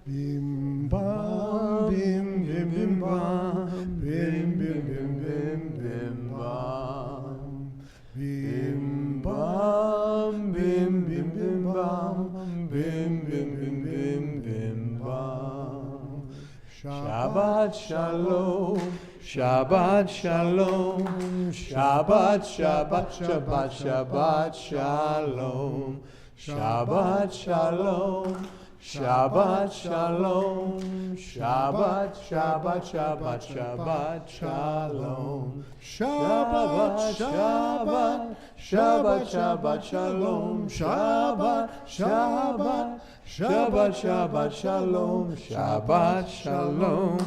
Bim bam bim bim bim bam bim bim bim bim bim bam bim bam bim bim bim bam bim bim bim bim bim bam. Shabbat shalom, Shabbat shalom, Shabbat Shabbat Shabbat Shabbat shalom, Shabbat shalom. Shabbat shalom, Shabbat Shabbat Shabbat Shabbat shalom, Shabbat Shabbat Shabbat Shabbat shalom, Shabbat Shabbat Shabbat Shabbat shalom, Shabbat shalom,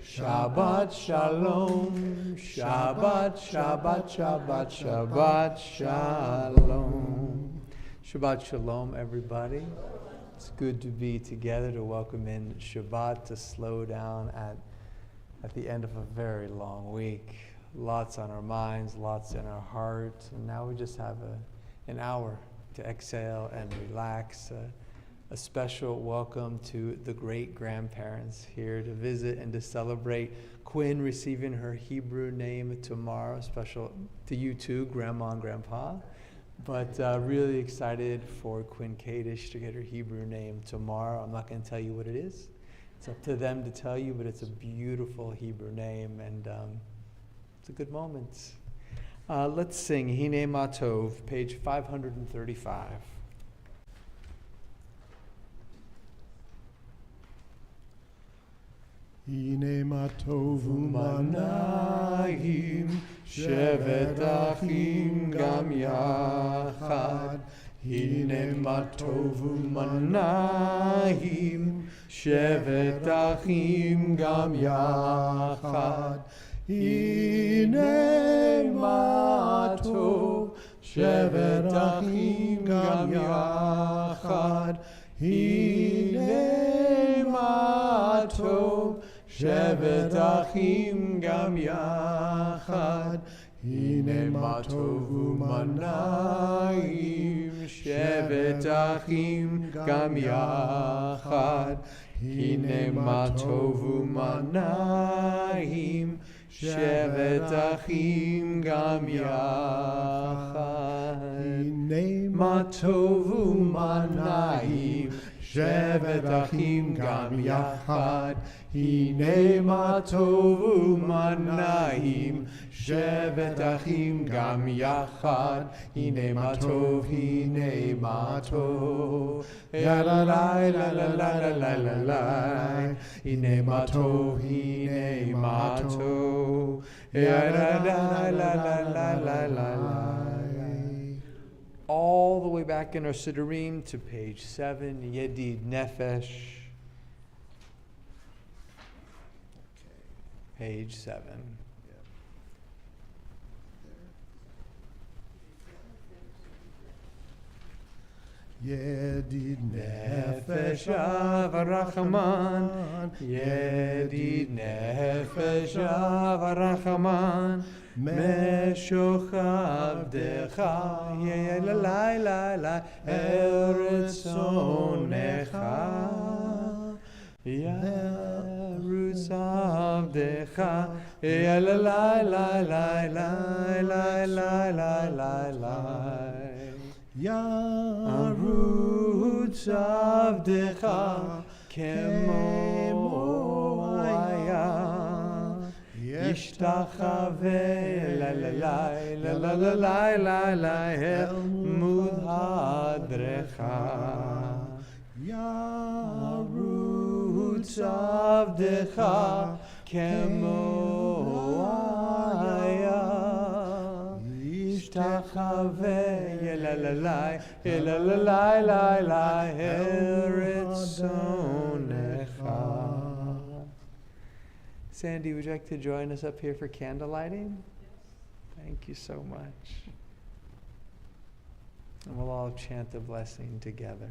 Shabbat shalom, Shabbat Shabbat Shabbat Shabbat shalom. Shabbat shalom, everybody. It's good to be together, to welcome in Shabbat, to slow down at the end of a very long week. Lots on our minds, lots in our heart, and now we just have an hour to exhale and relax. A special welcome to the great-grandparents here to visit and to celebrate Quinn receiving her Hebrew name tomorrow. Special to you too, Grandma and Grandpa. But really excited for Quinn Kadish to get her Hebrew name tomorrow. I'm not going to tell you what it is. It's up to them to tell you, but it's a beautiful Hebrew name, and it's a good moment. Let's sing Hine Matov, page 535. Hine matov u'manayim shevet achim gam yachad. Hine matov u'manayim shevet achim gam yachad. Hine matov shevet achim gam yachad. Hine matov shevet achim gam yachad. Hine matov u'manayim shevet achim gam yachad. Hine matov u'manayim shevet achim gam yachad. Hine matov u'manayim shevet achim gam yachad. Hine matov u'manayim shevet achim gam yachad. Hine matov, hine matov, ya la la la la la la la la. Hine matov, hine matov, ya la la la la la la la. All the way back in our Siddurim to page 7, Yedid Nefesh. Page 7. Yedid Nefesh Avarachman, Yedid Nefesh Avarachman, Meshochav Decha, Ye la la la la, Eretz Onecha, Yerutz Avdecha, Ye la la la la la la la la la. Yarutz Avdecha Kemo Aya Yishtachave la la la la la la la la El Mudhadrecha Yarutz Avdecha Kemo Aya Yishtachave la la la la la la la Eretz Onecha. Sandy, would you like to join us up here for candle lighting? Thank you so much. And we'll all chant the blessing together.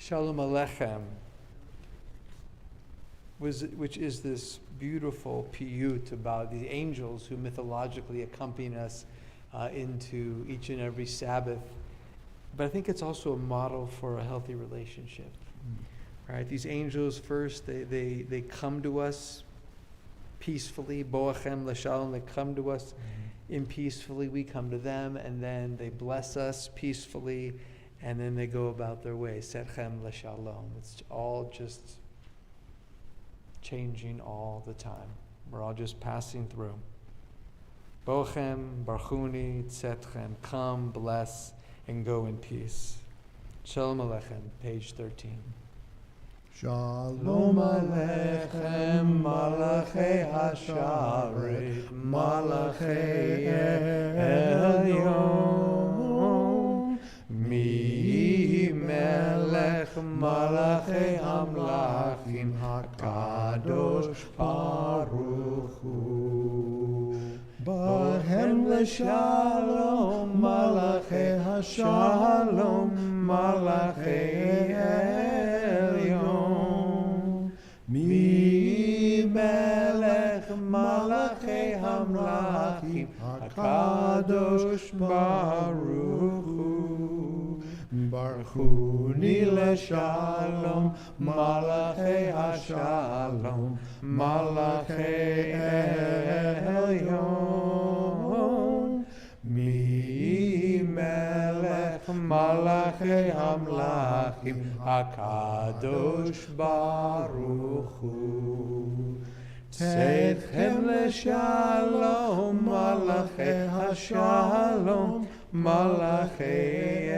Shalom Aleichem, which is this beautiful piyut about the angels who mythologically accompany us into each and every Sabbath. But I think it's also a model for a healthy relationship. Right? These angels first, they come to us peacefully. Boachem l'shalom, they come to us in peacefully. We come to them, and then they bless us peacefully, and then they go about their way. Setchem l'shalom. It's all just changing all the time. We're all just passing through. Bochem, Barchuni, Tzetchem, come, bless, and go in peace. Shalom Aleichem, page 13. Shalom Aleichem, Malachei Hasharet, Malachei Elyon, Mi Melech Malachei Hamlachim, HaKadosh Baruch Hu. Bahem L'Shalom, Malachei Hashalom, Malachei Elyon, Mi Melech Malachei Hamlachim, HaKadosh Baruch Hu. Barchuni L'Shalom, Malachei Hashalom, Malachei Elyon, Mi Melech Malachei Hamlachim, HaKadosh Baruch Hu. Tzedchem L'Shalom, Malachei Hashalom, Malachei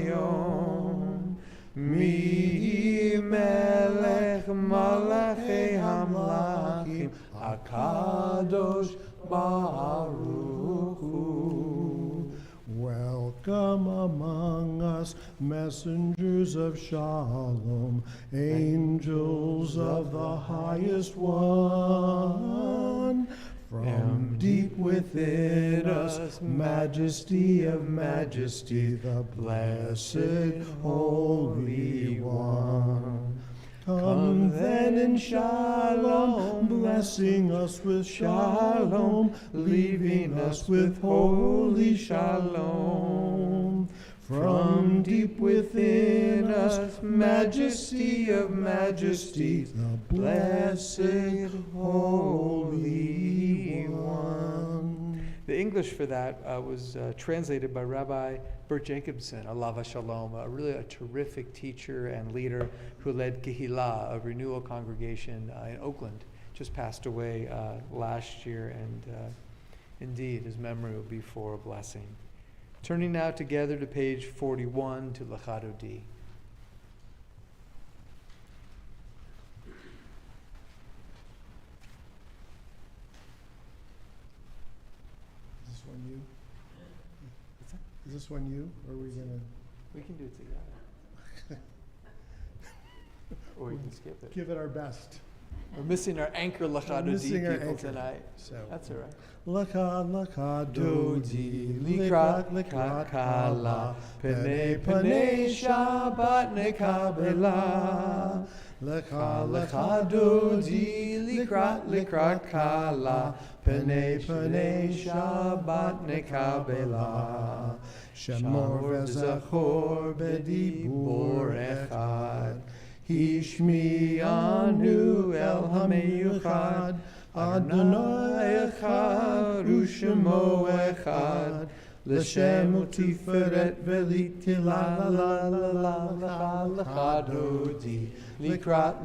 Elyon, Mi Melech Malachei Hamlachim, HaKadosh Baruch Hu. Welcome among us, messengers of Shalom, angels of the highest one. From deep within us, majesty of majesty, the blessed Holy One. Come then in shalom, blessing us with shalom, leaving us with holy shalom. From deep within us, majesty of majesty, the blessed Holy One. The English for that was translated by Rabbi Bert Jacobson, Alava Shalom, really a terrific teacher and leader who led Kehillah, a renewal congregation in Oakland. Just passed away last year, and indeed his memory will be for a blessing. Turning now together to page 41 to Lachado D. Is this one you? Is this one you, or are we gonna? We can do it together. Or you can skip it. Give it our best. We're missing our anchor Lachado D people tonight. So that's all right. Lachado D, likrat kala, pene Shabbat nekabela. Lachado D, likrat kala, pene Shabbat nekabela. Shamor v'zachor b'dibur echad. Hishmi'anu el hameyuchad, Adonai echad, u'shemo echad, l'shem u'tiferet v'litila la la la Lachado di, likrat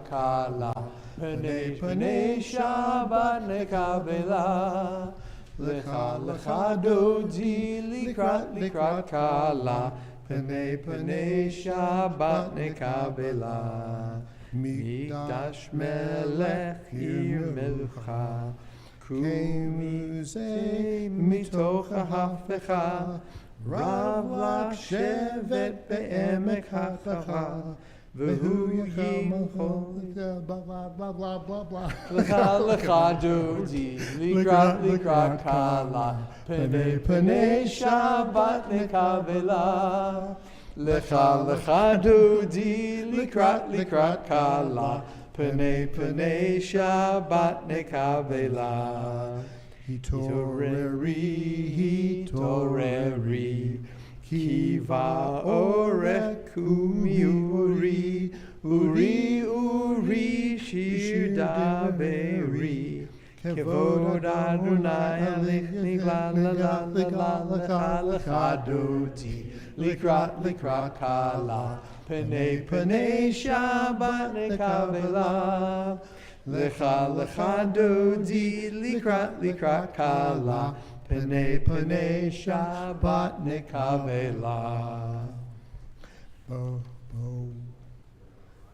kala, pene Shabbat nekabela. Lachado di, likrat kala, Pene Shabbat nekabela, Mikdash melech ir melucha, Kumuzei mitoch hafecha, Rav lach shevet be'emek hachacha, V'hu yimcho, blah blah blah blah blah. Lachado di, likrat kala, Pene Shabbat nekabela. Lecha lecha dodi likrat kala. Pene pene Shabbat nekavela. Hitoreri, kiva orek uri, uri shir daveri. Kevod Adonai likla lecha dodi likrat kala. Pene Shabbat nekavela. Lecha dodi likrat kala. Pene Shabbat nekavela.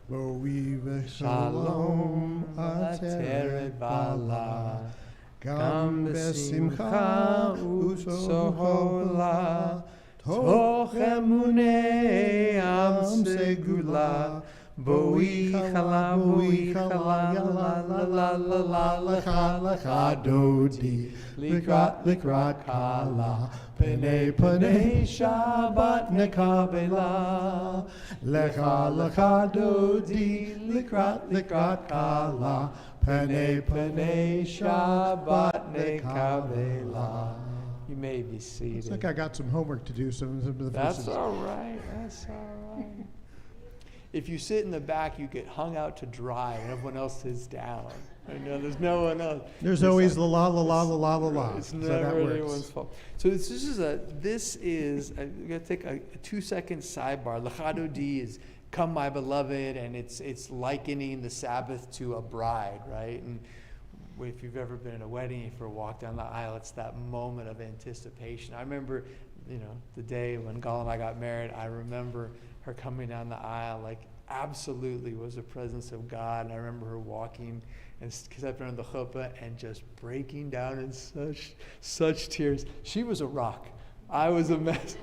Boive Shalom ateret bala. Gam besimcha utzohola. Toch emunei am segula. Boi chala, lecha dodi, likrat kala. Pene Shabbat nekavela. Lecha dodi, likrat kala. Pene Shabbat nekavela. You may be seated. It's like I got some homework to do. Some of the verses. That's all right. If you sit in the back, you get hung out to dry, and everyone else is down. I know there's no one else. There's always la la la la la la la. It's never anyone's fault. So this is I'm gonna take a 2-second sidebar. Lecha dodi is come my beloved, and it's likening the Sabbath to a bride, right? And if you've ever been in a wedding, if you walk down the aisle, it's that moment of anticipation. I remember, the day when Gal and I got married, I remember her coming down the aisle, like absolutely was the presence of God. And I remember her walking and stepping under the chuppah and just breaking down in such tears. She was a rock. I was a mess.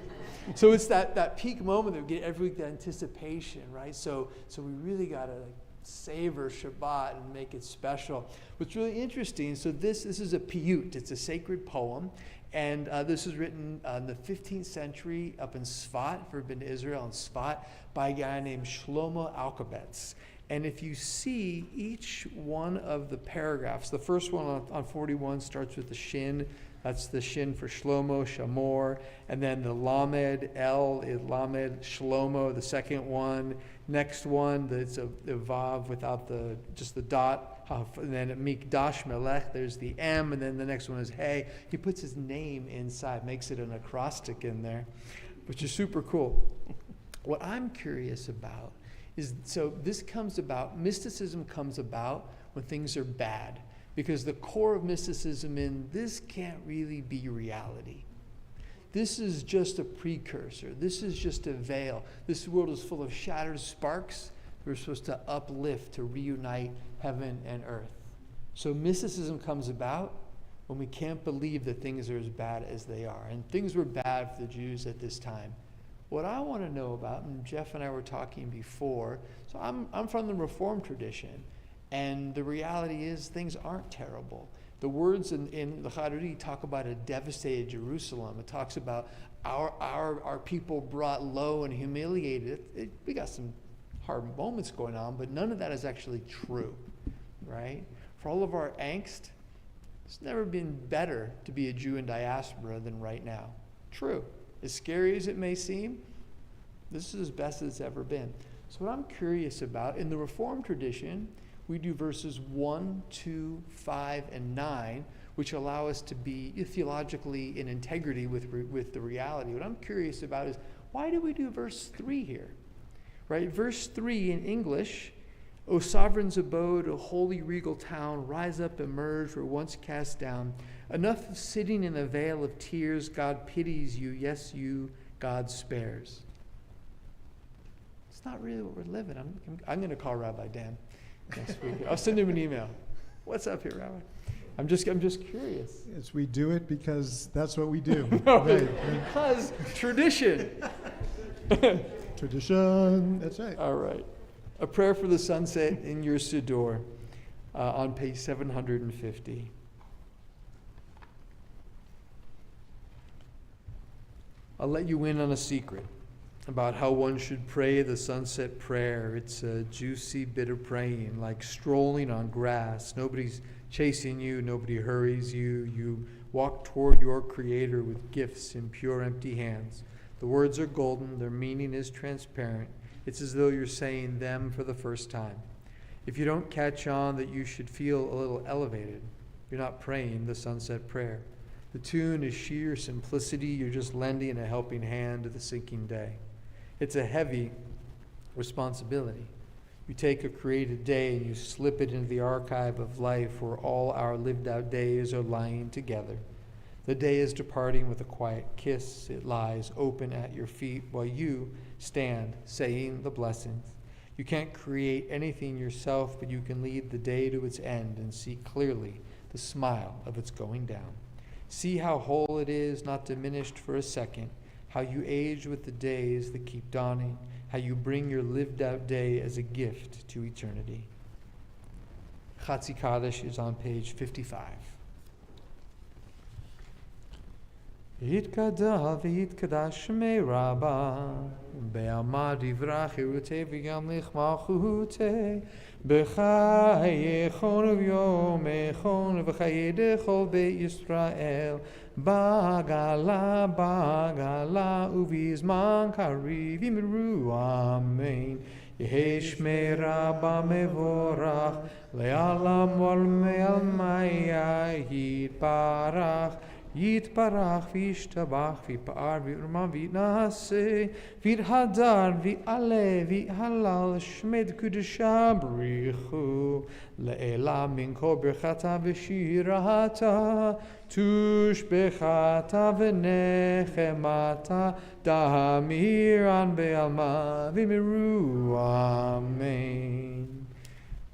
So it's that peak moment that we get every week, the anticipation, right? So we really got to savor Shabbat and make it special. What's really interesting, so this is a piyut. It's a sacred poem. And this was written in the 15th century up in Sfat, if you've been to Israel, in Sfat, by a guy named Shlomo Alkabetz. And if you see each one of the paragraphs, the first one on 41 starts with the shin. That's the shin for Shlomo, Shamor. And then the lamed, El is lamed, Shlomo, the second one. Next one, it's a vav without just the dot. And then at Mikdash Melech, there's the M, and then the next one is Hey. He puts his name inside, makes it an acrostic in there, which is super cool. What I'm curious about is, so this comes about, mysticism comes about when things are bad, because the core of mysticism in this can't really be reality. This is just a precursor. This is just a veil. This world is full of shattered sparks. We're supposed to uplift, to reunite heaven and earth. So mysticism comes about when we can't believe that things are as bad as they are. And things were bad for the Jews at this time. What I want to know about, and Jeff and I were talking before, so I'm from the Reformed tradition, and the reality is things aren't terrible. The words in the Chaduri talk about a devastated Jerusalem. It talks about our people brought low and humiliated. We got some hard moments going on, but none of that is actually true, right? For all of our angst, it's never been better to be a Jew in diaspora than right now. True. As scary as it may seem, this is as best as it's ever been. So what I'm curious about, in the Reformed tradition, we do verses 1, 2, 5, and 9, which allow us to be theologically in integrity with the reality. What I'm curious about is, why do we do verse 3 here? Right? Verse 3 in English, O sovereign's abode, O holy regal town, rise up, emerge, were once cast down. Enough of sitting in a vale of tears, God pities you, yes, you, God spares. It's not really what we're living. I'm going to call Rabbi Dan next week. I'll send him an email. What's up here, Rabbi? I'm just curious. Yes, we do it because that's what we do. No, Right. because tradition. Tradition. That's right. All right. A prayer for the sunset in your Siddur on page 750. I'll let you in on a secret. about how one should pray the sunset prayer. It's a juicy bit of praying, like strolling on grass. Nobody's chasing you, nobody hurries you. You walk toward your Creator with gifts in pure, empty hands. The words are golden, their meaning is transparent. It's as though you're saying them for the first time. If you don't catch on that you should feel a little elevated, you're not praying the sunset prayer. The tune is sheer simplicity. You're just lending a helping hand to the sinking day. It's a heavy responsibility. You take a created day and you slip it into the archive of life where all our lived out days are lying together. The day is departing with a quiet kiss. It lies open at your feet while you stand saying the blessings. You can't create anything yourself, but you can lead the day to its end and see clearly the smile of its going down. See how whole it is, not diminished for a second, how you age with the days that keep dawning, how you bring your lived out day as a gift to eternity. Chatzi Kaddish is on page 55. Yitkada v'yitkadash me rabba be'amad yivrach hirute v'yamlich malchute b'chayechon v'yomechon v'chayedechol be'Yisrael bagala uvizman kariv yimiru amen yehesh me rabba mevorach le'alam wal me'al maya yitbarach Yitbarach v'yishtabach v'pa'ar v'urman v'nase v'hadar v'ale v'halal shmed kudusha b'richu le'ela min kol birchata v'shirata tushbechata v'nechemata da'amiran be'alma v'miru amen.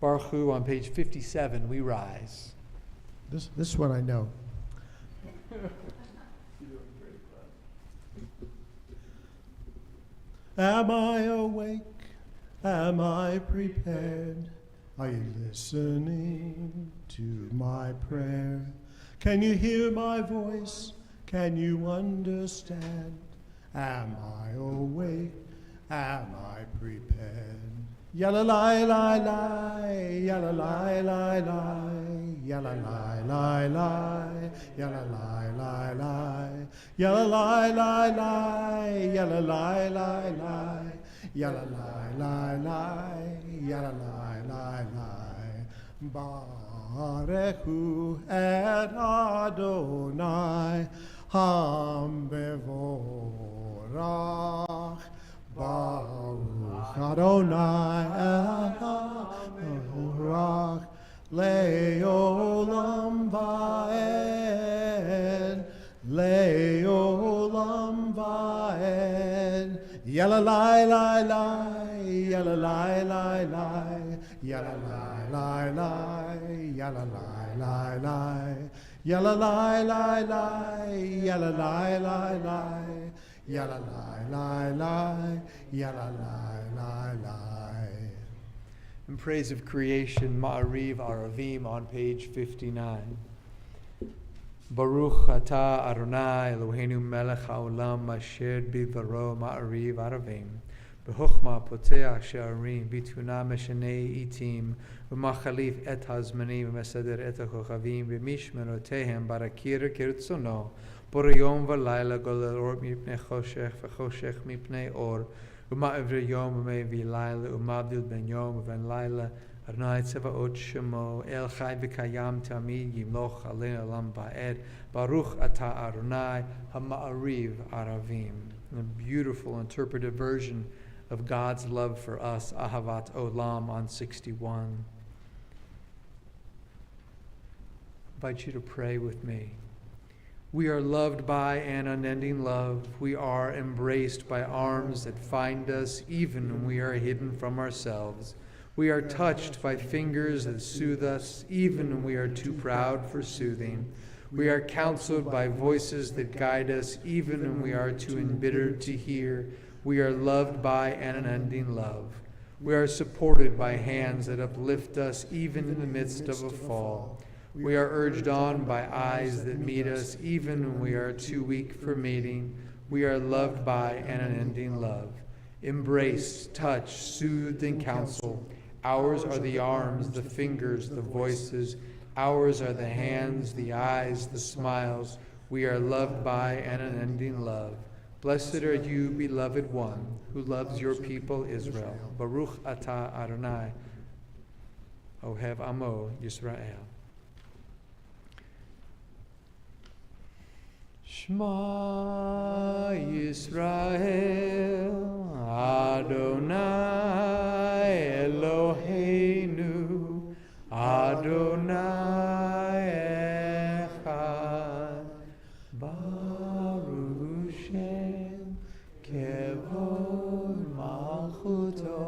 Baruch Hu on page 57, we rise. This one I know. Am I awake? Am I prepared? Are you listening to my prayer? Can you hear my voice? Can you understand? Am I awake? Am I prepared? Yalla lai lai lai, yalla lai lai lai, yalla lai lai lai, yalla lai lai lai, yalla lai lai lai, yalla lai lai lai, yalla lai lai lai, yalla lai lai lai. Barechu et Adonai ham bevorach. Baruch Adonai Baruch Le'olam Va'ed Le'olam Va'ed Yalla lai lai lai Yalla lai lai lai Yalla lai lai lai Yalla lai lai lai Yalla lai lai lai Yalla lai lai lai Yalla lai lai lai, yalla lai lai lai. In praise of creation, Ma'ariv Aravim on page 59. Baruch atah Adonai Eloheinu melech haolam asher bidvaro Ma'ariv Aravim. B'chokhmah poteach she'arim v'tuna meshanei itim v'machalif et hazmanim v'mesader et hachochavim v'mishmerotehem barakir kirtzono. Borayom v'layla golel or mipnei choshech v'choshech mipnei or u'ma'ivre yom u'mei v'layla u'mabdil ben yom u'ven layla Adonai tzevaot shemo el chai v'kayam tamid yimloch alein olam ba'ed Baruch atah Adonai ha'ma'ariv aravim. A beautiful interpretive version of God's love for us, Ahavat Olam on 61. I invite you to pray with me. We are loved by an unending love. We are embraced by arms that find us even when we are hidden from ourselves. We are touched by fingers that soothe us even when we are too proud for soothing. We are counseled by voices that guide us even when we are too embittered to hear. We are loved by an unending love. We are supported by hands that uplift us even in the midst of a fall. We are urged on by eyes that meet us even when we are too weak for meeting. We are loved by an unending love. embraced, touched, soothed, and counseled. Ours are the arms, the fingers, the voices. Ours are the hands, the eyes, the smiles. We are loved by an unending love. Blessed are you, beloved one, who loves your people Israel. Baruch atah Adonai, Ohev Amo Yisrael. Shema Yisrael, Adonai Eloheinu, Adonai Echad, Baruch Shem Kevod Malchuto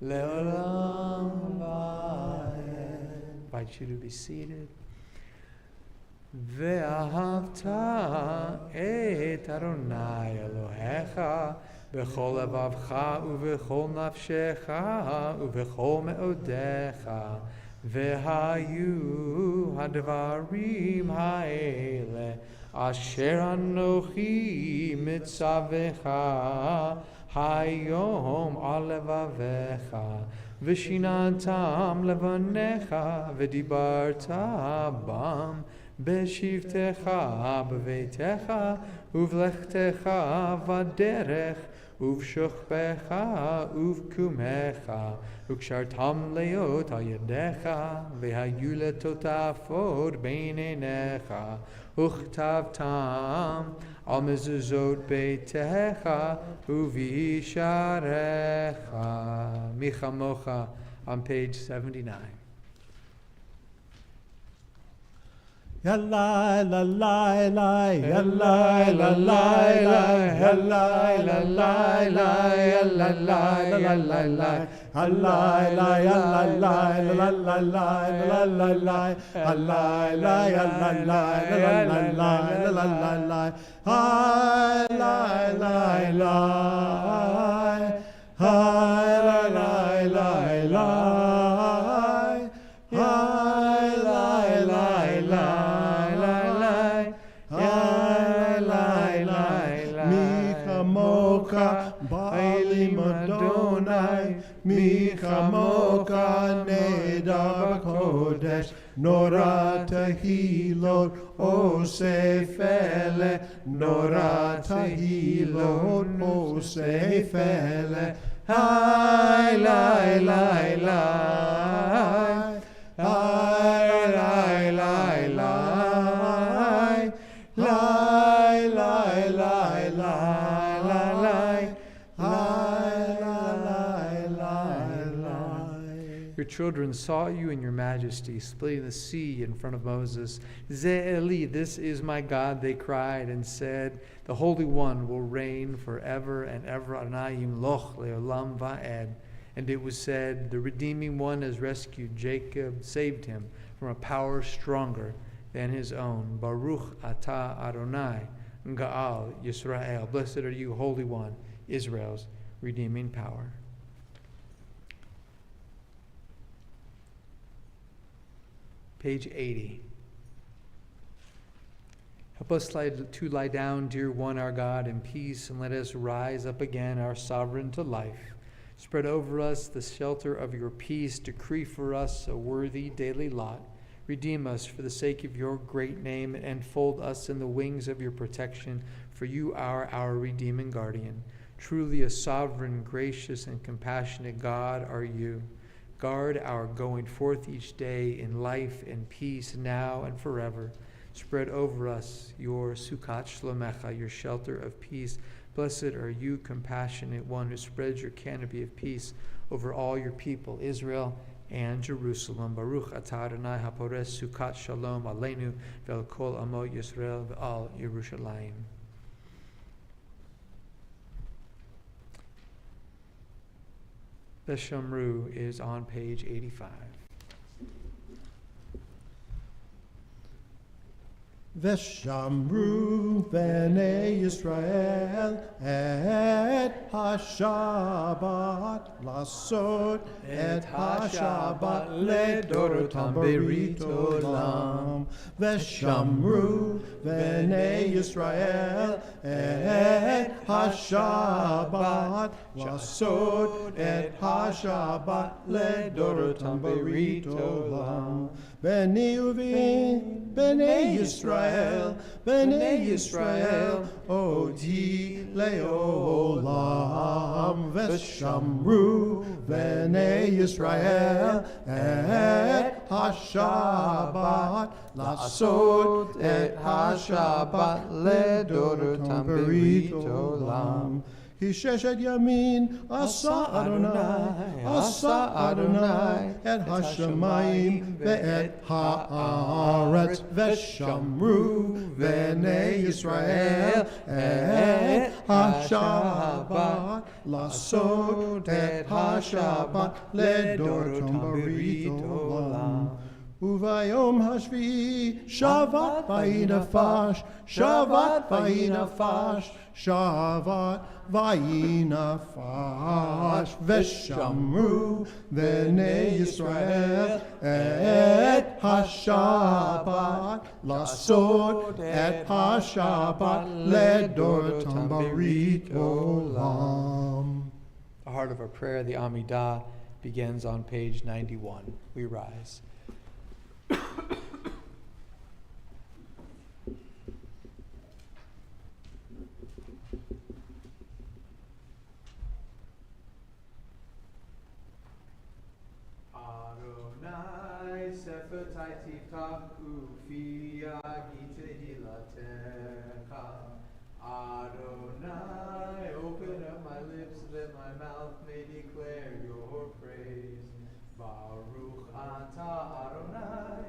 Leolam Vaed. Invite you to be seated. ואהבת את אדוני אלוהיך בכל לבבך ובכל נפשך ובכל מאודיך, והיו הדברים האלה אשר אנוכי מצווך היום על לבביך, ושיננתם לבניך ודיברת בם בשבתך בביתך ובלכתך בדרך ובשוכבך ובקומך, וקשרתם להיות על ידיך, והיו לטוטפות בין עיניך, וכתבתם על מזוזות ביתך ובישעריך. מי כמוך, on page 79. Ya la la la la, ya la la la la, ya la la la la, ya la la la la la, la la la ya la la la la la la la la, la la ya la la la la la la la, la la la la, מי כמוך נהדר בקודש, נורא תהילות אוסף אלה, נורא תהילות אוסף אלה. היי לי לי לי, היי לי לי לי, Your children saw you in your majesty, splitting the sea in front of Moses. Ze'eli, this is my God, they cried and said, the Holy One will reign forever and ever. Adonai yimloch le'olam va'ed. And it was said, the Redeeming One has rescued Jacob, saved him from a power stronger than his own. Baruch atah Adonai, Ga'al Yisrael. Blessed are you, Holy One, Israel's redeeming power. Page 80. Help us to lie down, dear one, our God, in peace, and let us rise up again, our sovereign to life. Spread over us the shelter of your peace. Decree for us a worthy daily lot. Redeem us for the sake of your great name, and enfold us in the wings of your protection, for you are our redeeming guardian. Truly a sovereign, gracious, and compassionate God are you. Guard our going forth each day in life and peace, now and forever. Spread over us your Sukkot Shlomecha, your shelter of peace. Blessed are you, compassionate one, who spreads your canopy of peace over all your people, Israel and Jerusalem. Baruch atah Adonai hapores Sukkot Shalom aleinu ve'al kol amo Yisrael ve'al Yerushalayim. Beshamru is on page 85. ושמרו בני ישראל את השבת לעשות את השבת לדורותם ברית עולם. ושמרו בני ישראל את השבת לעשות את השבת לדורותם ברית עולם. בני בני ישראל, אותי לעולם. ושמרו בני ישראל את השבת לעשות את השבת לדורותם ברית עולם. כי ששת ימין עשה אדוני את השמיים ואת הארץ. ושמרו בני ישראל את השבת לעשות את השבת לדורותם ברית עולם. וביום השביעי שבת וינפש, שבת וינפש, שבת וינפש. ושמרו בני ישראל את השבת לעשות את השבת לדורותם ברית עולם. The heart of our prayer, the Amidah, begins on page 91. We rise. Adonai sefer tifach ufi yagite hilatecha. Adonai, open up my lips, let my mouth may declare your praise. Baruch atah Adonai,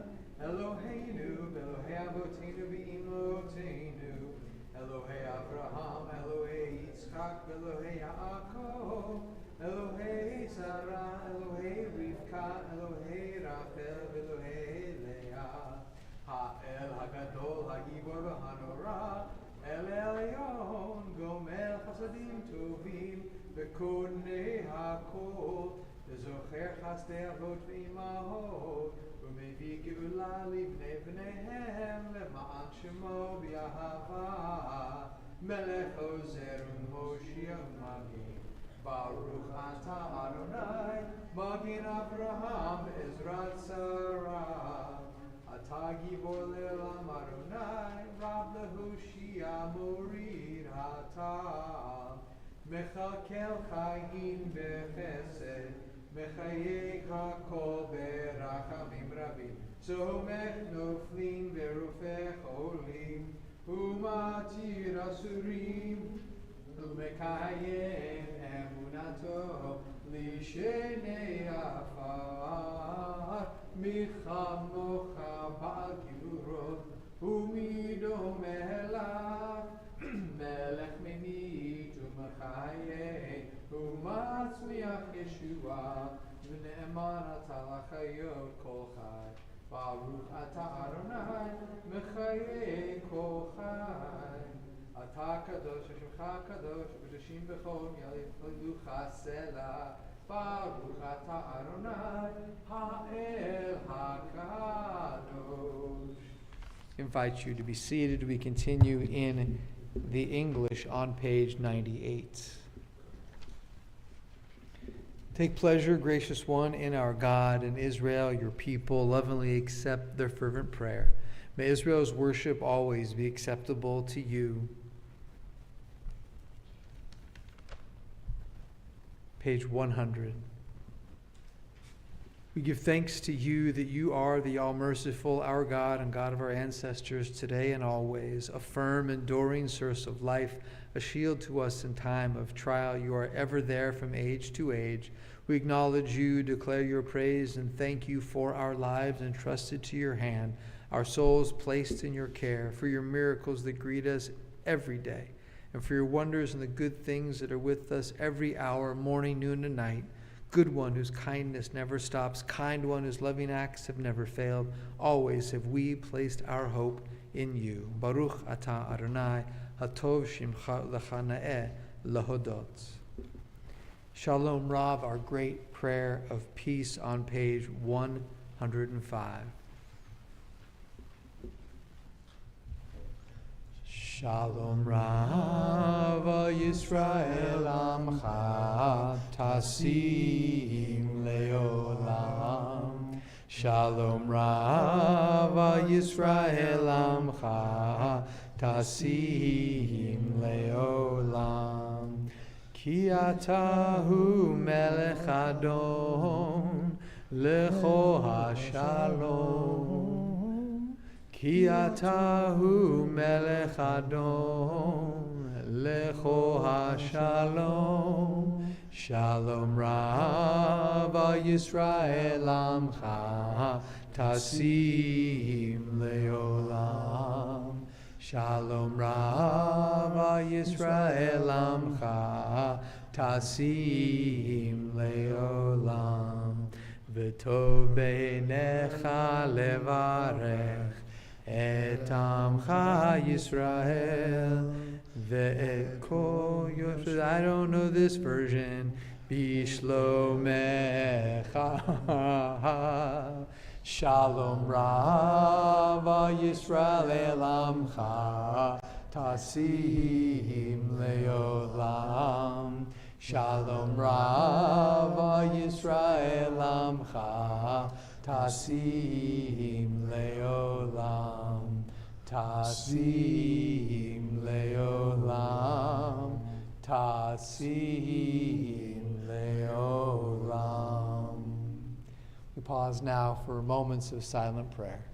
Eloheinu, Elohei Avoteinu v'Imotenu, Elohei Avraham, Elohei Yitzchak, Elohei Yaakov, Elohei Sarah, Elohei Rivka, Elohei Rachel, Elohei Leah, Ha'el HaGadol, HaGibor v'Hanora, El Elyon, Gomel Chasadim Tovim, V'Konei HaKol, זוכר חסדי אבות ואימהות ומביא גאולה לבני בניהם למען שמו באהבה מלך עוזר ומושיע ומגן ברוך אתה אדוני מגן אברהם בעזרת שרה אתה גיבור לעולם אדוני רב להושיע מוריד הטל מכלכל חיים בחסד מחייך הכל ברחמים רבים, צומח נופלים ורופא חולים, ומתיר אסורים, ומקיים אמונתו לשני עפר, מחמוך בעל גבורות, ומי דומה אליו, מלך ממית ומחיה, ומצמיח ישועה, ונאמן אתה לחיות כל חי. ברוך אתה אדוני, מחיי כל חי. אתה קדוש, שמך קדוש, וקדושים בכל ילידוך סלע. ברוך אתה אדוני, האל הקדוש. Invite you to be seated. We continue in the English on page 98. Take pleasure, gracious one, in our God and Israel, your people. Lovingly accept their fervent prayer. May Israel's worship always be acceptable to you. Page 100. We give thanks to you that you are the all-merciful, our God and God of our ancestors, today and always, a firm, enduring source of life, a shield to us in time of trial. You are ever there from age to age. We acknowledge you, declare your praise, and thank you for our lives entrusted to your hand, our souls placed in your care, for your miracles that greet us every day, and for your wonders and the good things that are with us every hour, morning, noon, and night. Good one whose kindness never stops, kind one whose loving acts have never failed. Always have we placed our hope in you. Baruch atah Adonai, hatov shimcha lecha na'eh lahodot. Shalom Rav, our great prayer of peace on page 105. Shalom Rav Yisrael Amcha Tasim Leolam. Shalom Rav Yisrael Amcha Tasim Leolam. Ki atahu melech adon lecho hashalom. Ki atahu melech adon lecho hashalom. Shalom Rav Yisrael Amcha Tasim Leolam. Shalom Rav Yisrael Amcha Tasim Leolam. V'tov beinecha levarech et Amcha Yisrael ve'et kol Yosef. I don't know this version. Bishlomecha. Shalom Rav Yisrael Amcha Tasim Leolam. Shalom Rav Yisrael Amcha Tasim Leolam. Tasim Leolam. Tasim Leolam. We pause now for moments of silent prayer.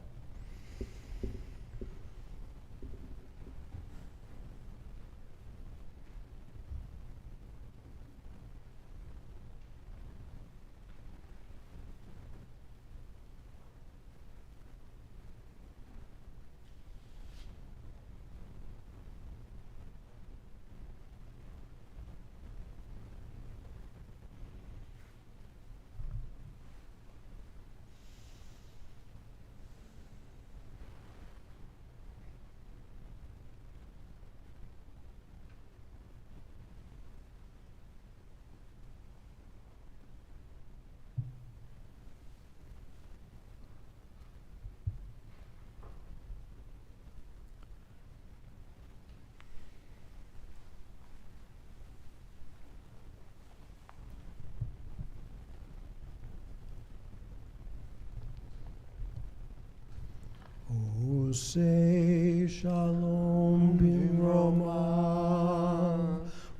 Say shalom b'roma,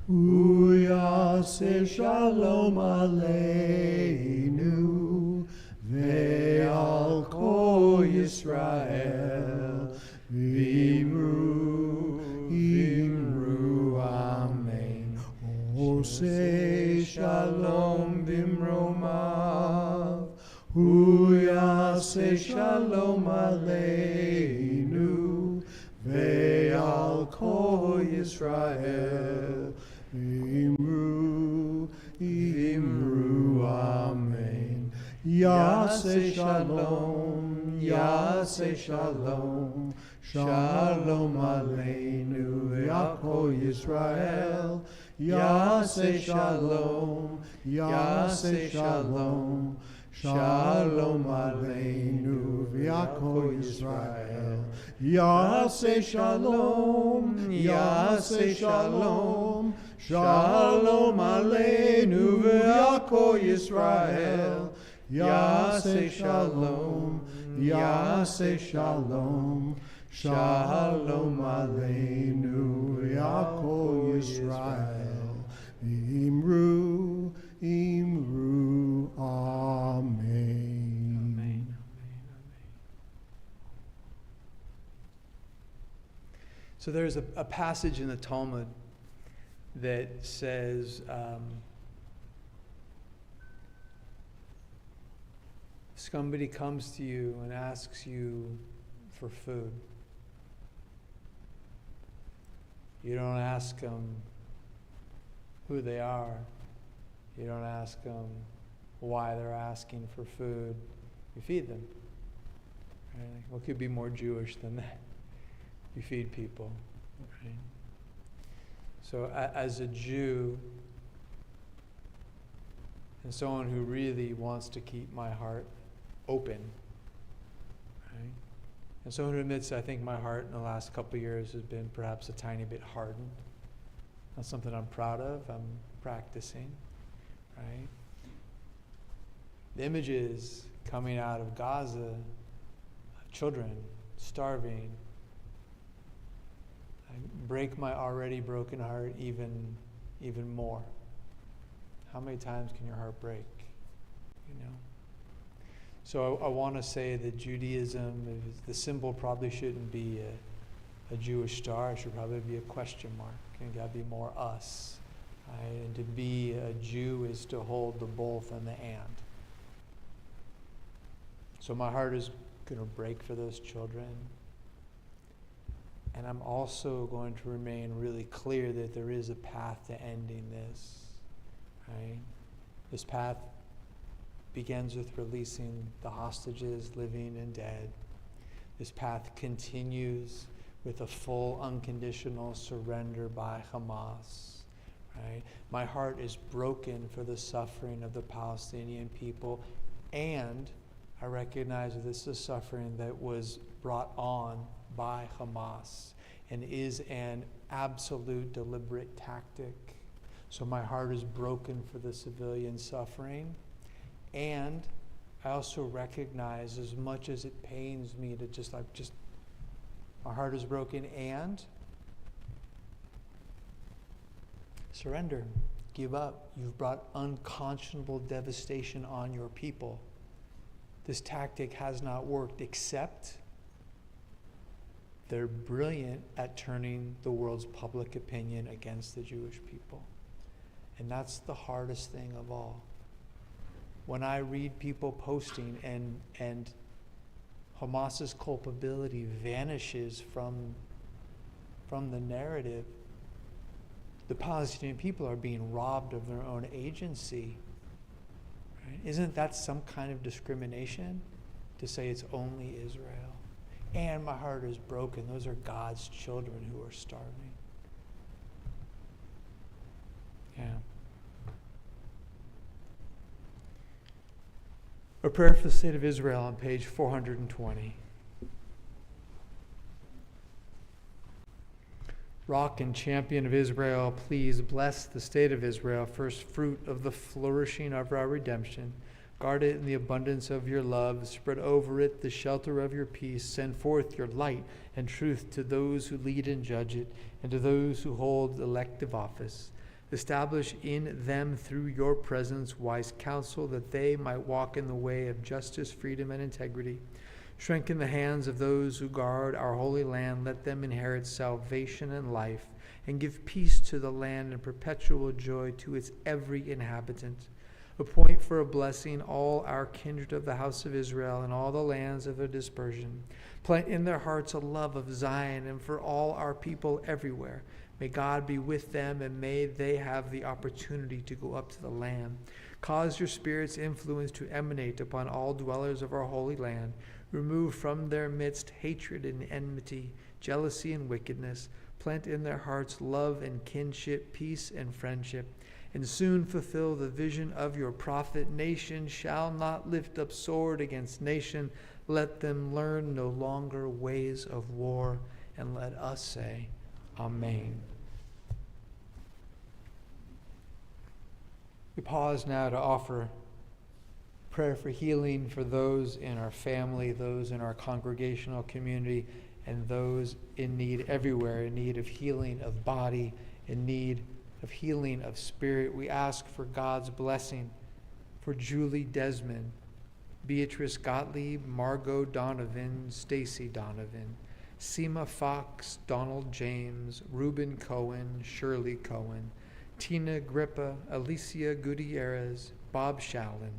uyase shalom aleinu, ve'al kol Yisrael, v'imru, imru, amen. Oh, say shalom b'roma, uyase shalom aleinu, ve'al kol Yisrael, imru, imru, amen. Yase shalom, yase shalom, shalom aleinu, ve'al kol Yisrael, yase shalom, yase shalom, shalom aleinu v'yakol Yisrael. Yaseh shalom, yaseh shalom, shalom aleinu v'yakol Yisrael. Yaseh shalom, yaseh shalom, shalom aleinu v'yakol Yisrael. Imru, imru, amen. Amen. So there's a passage in the Talmud that says, somebody comes to you and asks you for food. You don't ask them who they are. You don't ask them why they're asking for food. You feed them. Right? What could be more Jewish than that? You feed people. Right? So as a Jew, and someone who really wants to keep my heart open, right? And someone who admits, I think my heart in the last couple of years has been perhaps a tiny bit hardened. Not something I'm proud of, I'm practicing, right? The images coming out of Gaza, children starving, break my already broken heart even more. How many times can your heart break? So I want to say that Judaism, the symbol probably shouldn't be a Jewish star. It should probably be a question mark. And got to be more us. Right? And to be a Jew is to hold the both and the and. So my heart is going to break for those children. And I'm also going to remain really clear that there is a path to ending this. Right? This path begins with releasing the hostages, living and dead. This path continues with a full unconditional surrender by Hamas. Right? My heart is broken for the suffering of the Palestinian people, and I recognize that this is suffering that was brought on by Hamas and is an absolute deliberate tactic. So my heart is broken for the civilian suffering, and I also recognize, as much as it pains me to just my heart is broken, and surrender, give up. You've brought unconscionable devastation on your people. This tactic has not worked, except they're brilliant at turning the world's public opinion against the Jewish people. And that's the hardest thing of all. When I read people posting and Hamas's culpability vanishes from the narrative, the Palestinian people are being robbed of their own agency. Right? Isn't that some kind of discrimination to say it's only Israel? And my heart is broken. Those are God's children who are starving. Yeah. A prayer for the state of Israel on page 420. Rock and champion of Israel, please bless the state of Israel, first fruit of the flourishing of our redemption. Guard it in the abundance of your love. Spread over it the shelter of your peace. Send forth your light and truth to those who lead and judge it, and to those who hold elective office. Establish in them through your presence wise counsel, that they might walk in the way of justice, freedom, and integrity. Strengthen the hands of those who guard our holy land. Let them inherit salvation and life, and give peace to the land and perpetual joy to its every inhabitant. Appoint for a blessing all our kindred of the house of Israel and all the lands of their dispersion. Plant in their hearts a love of Zion, and for all our people everywhere. May God be with them, and may they have the opportunity to go up to the land. Cause your Spirit's influence to emanate upon all dwellers of our holy land. Remove from their midst hatred and enmity, jealousy and wickedness. Plant in their hearts love and kinship, peace and friendship. And soon fulfill the vision of your prophet. Nation shall not lift up sword against nation. Let them learn no longer ways of war. And let us say, Amen. We pause now to offer prayer for healing for those in our family, those in our congregational community, and those in need everywhere, in need of healing of body, in need of healing of spirit. We ask for God's blessing for Julie Desmond, Beatrice Gottlieb, Margot Donovan, Stacy Donovan, Seema Fox, Donald James, Reuben Cohen, Shirley Cohen, Tina Grippa, Alicia Gutierrez, Bob Shallon,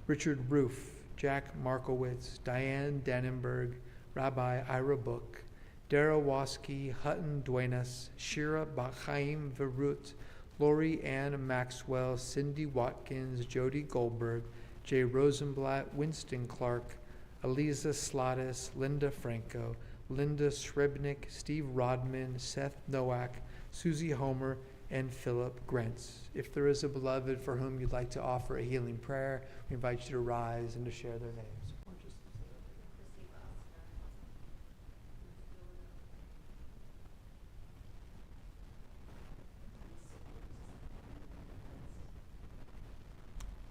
Richard Roof, Jack Markowitz, Diane Dannenberg, Rabbi Ira Book, Dara Waski, Hutton Duenas, Shira Bachaim Verut, Lori Ann Maxwell, Cindy Watkins, Jody Goldberg, Jay Rosenblatt, Winston Clark, Eliza Slatis, Linda Franco, Linda Srebnick, Steve Rodman, Seth Nowak, Susie Homer, and Philip Grentz. If there is a beloved for whom you'd like to offer a healing prayer, we invite you to rise and to share their names. Or just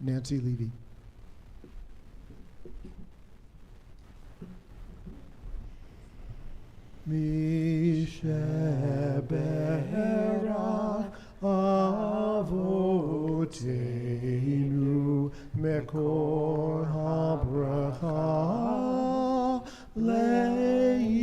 Nancy Levy. Misheberach Avotenu Mekor HaBracha Leimotenu.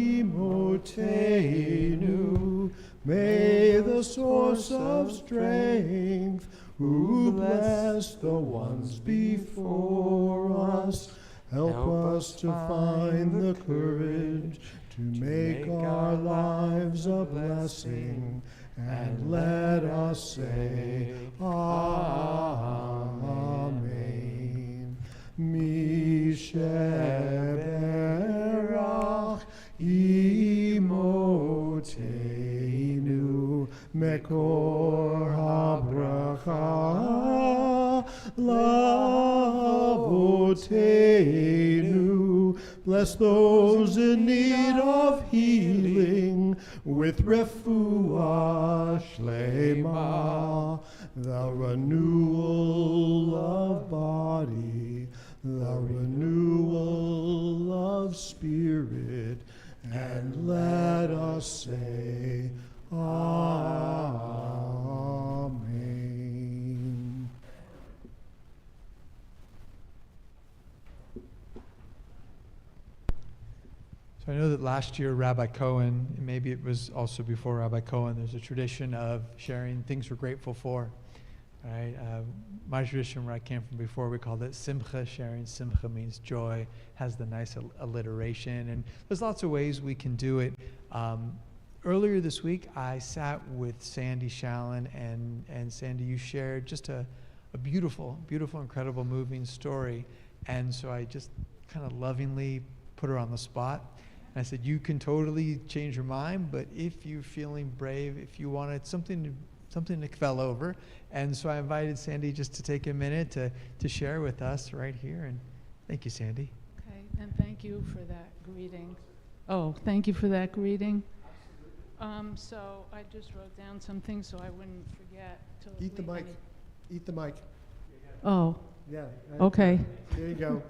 May the source of strength, who bless the ones before us, help us to find the courage to make our lives a blessing, and let us say, Amen. Misheberach imotenu mekor habracha lavotenu. Bless those in need of healing with refuah shlema, the renewal of body, the renewal of spirit, and let us say, Amen. So I know that last year Rabbi Cohen, and maybe it was also before Rabbi Cohen, there's a tradition of sharing things we're grateful for. Right? My tradition where I came from before, we called it simcha. Sharing simcha means joy, has the nice alliteration, and there's lots of ways we can do it. Earlier this week, I sat with Sandy Shallon, and Sandy, you shared just a beautiful, beautiful, incredible, moving story. And so I just kind of lovingly put her on the spot. And I said, you can totally change your mind, but if you're feeling brave, if you wanted something to fell over. And so I invited Sandy just to take a minute to share with us right here. And thank you, Sandy. Okay, and thank you for that greeting. Oh, thank you for that greeting. So I just wrote down some things so I wouldn't forget. Eat the mic. Eat the mic. Oh. Yeah. Okay. There you go.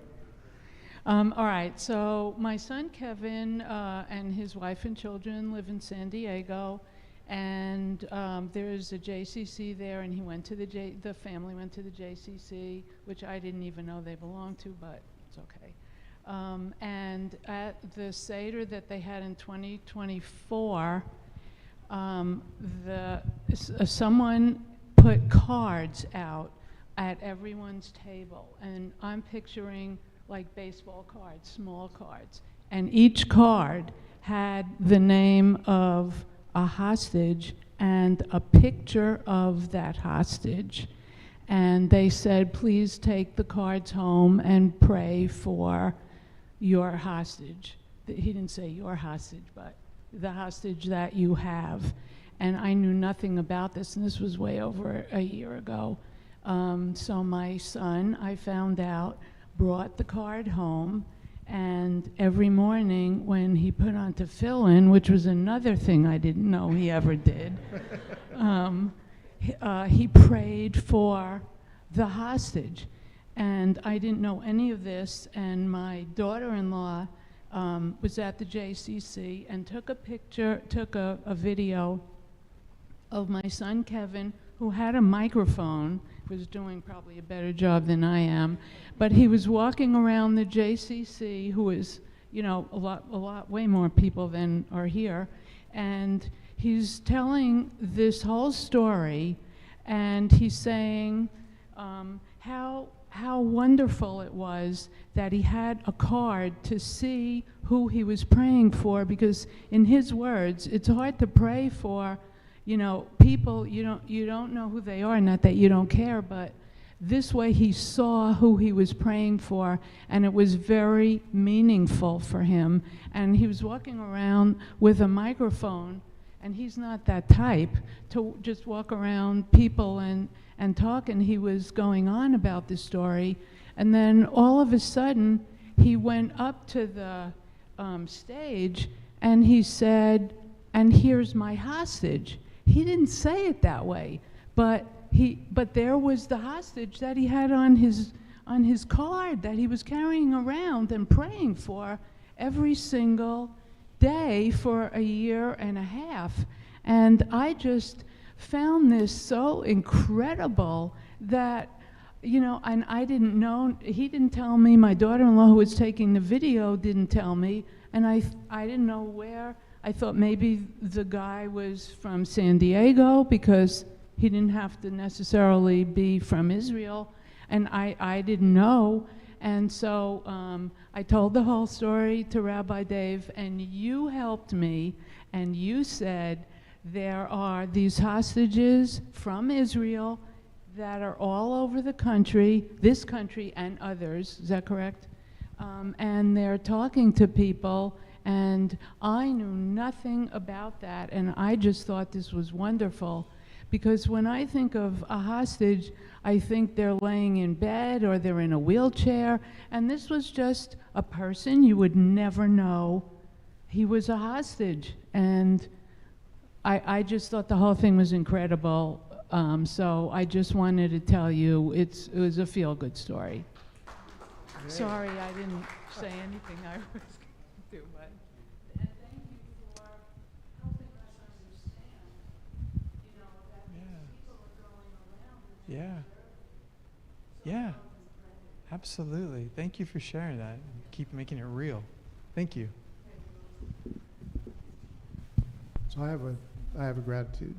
All right, so my son Kevin and his wife and children live in San Diego, and there's a JCC there, and he went to the family went to the JCC, which I didn't even know they belonged to, but it's okay. And at the Seder that they had in 2024, someone put cards out at everyone's table, and I'm picturing like baseball cards, small cards, and each card had the name of a hostage and a picture of that hostage. And they said, please take the cards home and pray for your hostage. He didn't say your hostage, but the hostage that you have. And I knew nothing about this, and this was way over a year ago. So my son, I found out, brought the card home, and every morning when he put on tefillin, which was another thing I didn't know he ever did, he prayed for the hostage. And I didn't know any of this, and my daughter-in-law was at the JCC and took a video of my son Kevin, who had a microphone, was doing probably a better job than I am, but he was walking around the JCC, who is, a lot, way more people than are here, and he's telling this whole story, and he's saying how wonderful it was that he had a card to see who he was praying for, because in his words, it's hard to pray for people you don't know who they are, not that you don't care, but This way he saw who he was praying for, and it was very meaningful for him. And he was walking around with a microphone, and he's not that type to just walk around people and talk, and he was going on about the story. And then all of a sudden, he went up to the stage, and he said, "And here's my hostage." He didn't say it that way, but there was the hostage that he had on his card that he was carrying around and praying for every single day for a year and a half. And I just found this so incredible that, and I didn't know, he didn't tell me, my daughter-in-law who was taking the video didn't tell me, and I didn't know where. I thought maybe the guy was from San Diego because he didn't have to necessarily be from Israel, and I didn't know. And so I told the whole story to Rabbi Dave, and you helped me, and you said there are these hostages from Israel that are all over the country, this country and others, is that correct? And they're talking to people, and I knew nothing about that, and I just thought this was wonderful. Because when I think of a hostage, I think they're laying in bed or they're in a wheelchair, and this was just a person you would never know he was a hostage. And I just thought the whole thing was incredible. So I just wanted to tell you it was a feel-good story. Great. Sorry I didn't say anything I was going to do, but. And thank you for helping us understand, that these people are going around. Yeah. Absolutely. Thank you for sharing that. Keep making it real. Thank you. So I have a gratitude.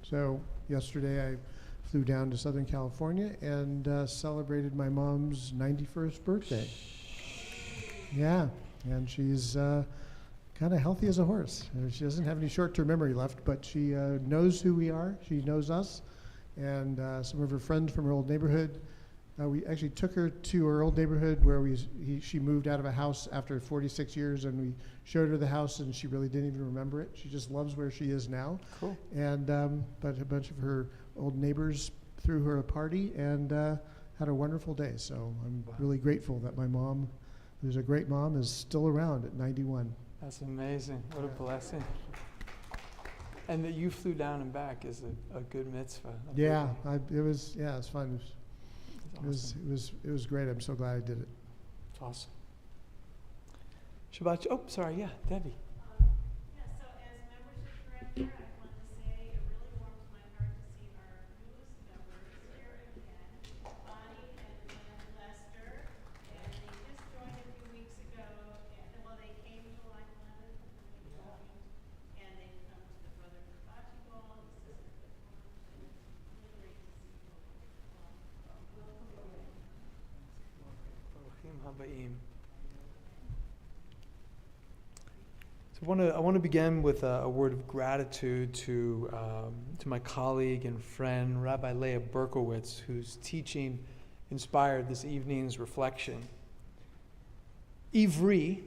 So yesterday I flew down to Southern California and celebrated my mom's 91st birthday. Yeah, and she's kind of healthy as a horse. She doesn't have any short-term memory left, but she knows who we are. She knows us, and some of her friends from her old neighborhood. We actually took her to her old neighborhood where she moved out of a house after 46 years, and we showed her the house, and she really didn't even remember it. She just loves where she is now. Cool. And but a bunch of her old neighbors threw her a party and had a wonderful day. So I'm really grateful that my mom, who's a great mom, is still around at 91. That's amazing. What a blessing. And that you flew down and back is a good mitzvah. Yeah, it was fun. It was great. I'm so glad I did it. It's awesome. Shabbat. Oh, sorry. Yeah, Debbie. So as membership director, I want to say it really warms my heart to see our newest members here again, Bonnie and Lester, and they just joined a few weeks ago, and they came July 11th, and they come to the Brother Kabachi Ball, the Sister Kabachi, really great to see you. Baruchim habayim. So I want to begin with a word of gratitude to my colleague and friend, Rabbi Leah Berkowitz, whose teaching inspired this evening's reflection. Ivri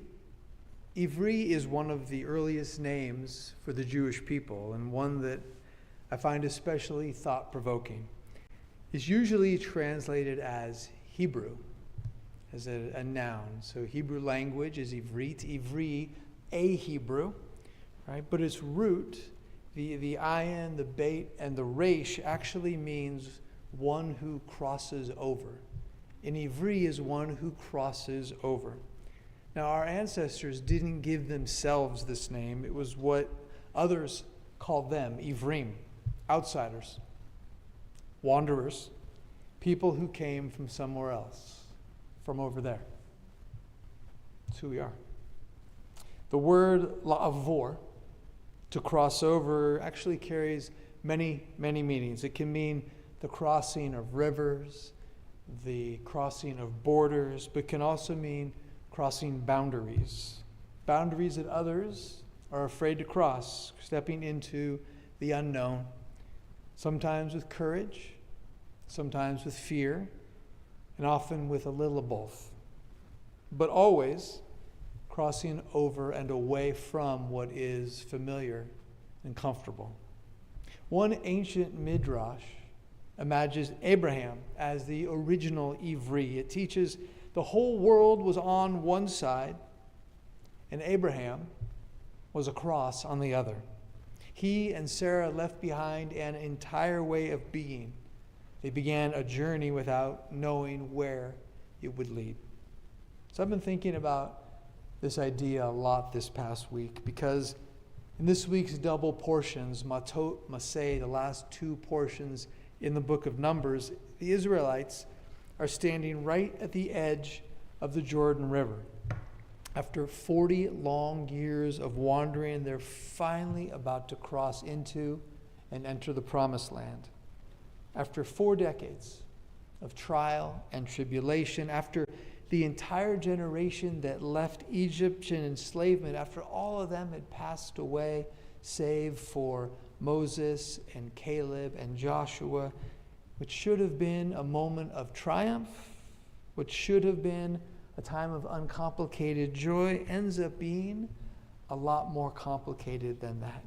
is one of the earliest names for the Jewish people, and one that I find especially thought-provoking. It's usually translated as Hebrew, as a noun. So Hebrew language is Ivri, a Hebrew, right? But its root, the ayin, the beit, and the resh actually means one who crosses over. And Ivri is one who crosses over. Now, our ancestors didn't give themselves this name. It was what others called them, Ivrim, outsiders, wanderers, people who came from somewhere else, from over there. That's who we are. The word la'avor, to cross over, actually carries many, many meanings. It can mean the crossing of rivers, the crossing of borders, but can also mean crossing boundaries. Boundaries that others are afraid to cross, stepping into the unknown, sometimes with courage, sometimes with fear, and often with a little of both, but always crossing over and away from what is familiar and comfortable. One ancient midrash imagines Abraham as the original Ivri. It teaches the whole world was on one side and Abraham was across on the other. He and Sarah left behind an entire way of being. They began a journey without knowing where it would lead. So I've been thinking about this idea a lot this past week, because in this week's double portions, Matot, Maseh, the last two portions in the book of Numbers, the Israelites are standing right at the edge of the Jordan River. After 40 long years of wandering, they're finally about to cross into and enter the Promised Land. After 4 decades of trial and tribulation, after the entire generation that left Egyptian enslavement, after all of them had passed away, save for Moses and Caleb and Joshua, which should have been a moment of triumph, which should have been a time of uncomplicated joy, ends up being a lot more complicated than that.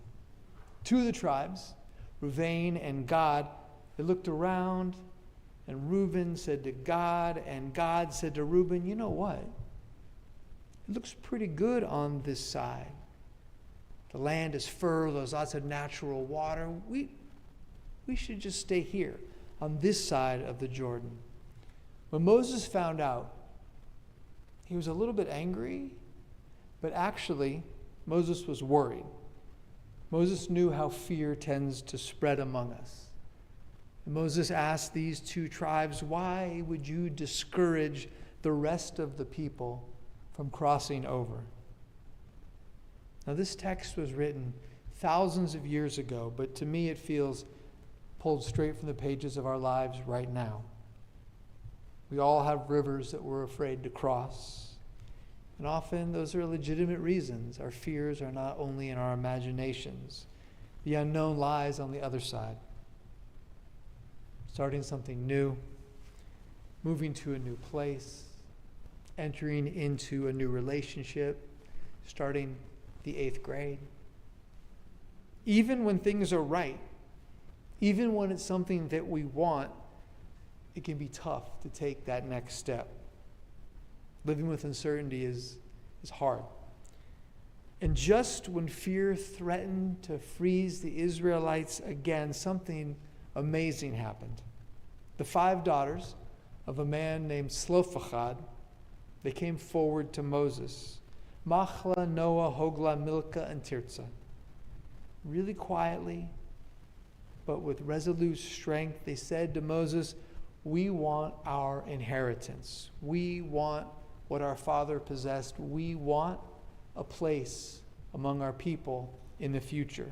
Two of the tribes, Reuben and Gad, they looked around, and Reuben said to God, and God said to Reuben, you know what? It looks pretty good on this side. The land is fertile, there's lots of natural water. We should just stay here on this side of the Jordan. When Moses found out, he was a little bit angry, but actually Moses was worried. Moses knew how fear tends to spread among us. And Moses asked these two tribes, why would you discourage the rest of the people from crossing over? Now, this text was written thousands of years ago, but to me it feels pulled straight from the pages of our lives right now. We all have rivers that we're afraid to cross. And often those are legitimate reasons. Our fears are not only in our imaginations. The unknown lies on the other side. Starting something new, moving to a new place, entering into a new relationship, starting the 8th grade. Even when things are right, even when it's something that we want, it can be tough to take that next step. Living with uncertainty is hard. And just when fear threatened to freeze the Israelites again, something amazing happened. The 5 daughters of a man named Slophachad, they came forward to Moses. Machla, Noah, Hogla, Milcah, and Tirzah. Really quietly, but with resolute strength, they said to Moses, we want our inheritance. We want what our father possessed. We want a place among our people in the future.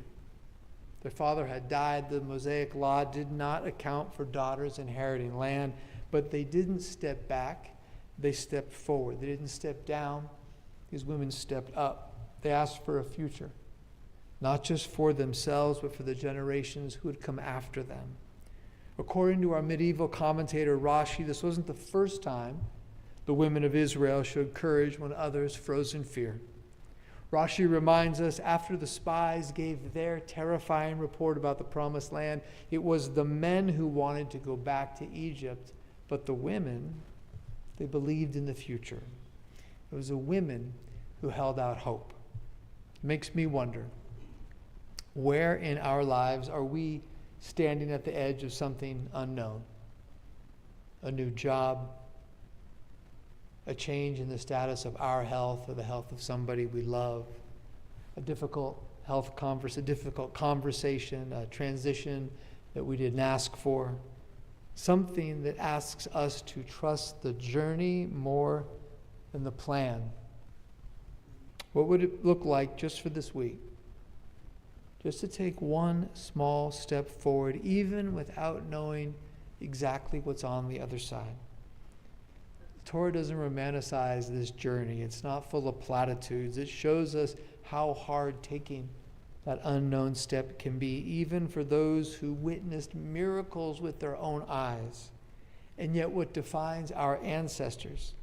Their father had died. The Mosaic law did not account for daughters inheriting land, but they didn't step back. They stepped forward. They didn't step down. These women stepped up. They asked for a future, not just for themselves, but for the generations who would come after them. According to our medieval commentator Rashi, this wasn't the first time the women of Israel showed courage when others froze in fear. Rashi reminds us, after the spies gave their terrifying report about the promised land, it was the men who wanted to go back to Egypt, but the women, they believed in the future. It was the women who held out hope. It makes me wonder, where in our lives are we standing at the edge of something unknown? A new job, a change in the status of our health or the health of somebody we love, a difficult conversation, a transition that we didn't ask for, something that asks us to trust the journey more than the plan. What would it look like just for this week? Just to take one small step forward, even without knowing exactly what's on the other side. The Torah doesn't romanticize this journey. It's not full of platitudes. It shows us how hard taking That unknown step can be even for those who witnessed miracles with their own eyes. And yet what defines our ancestors,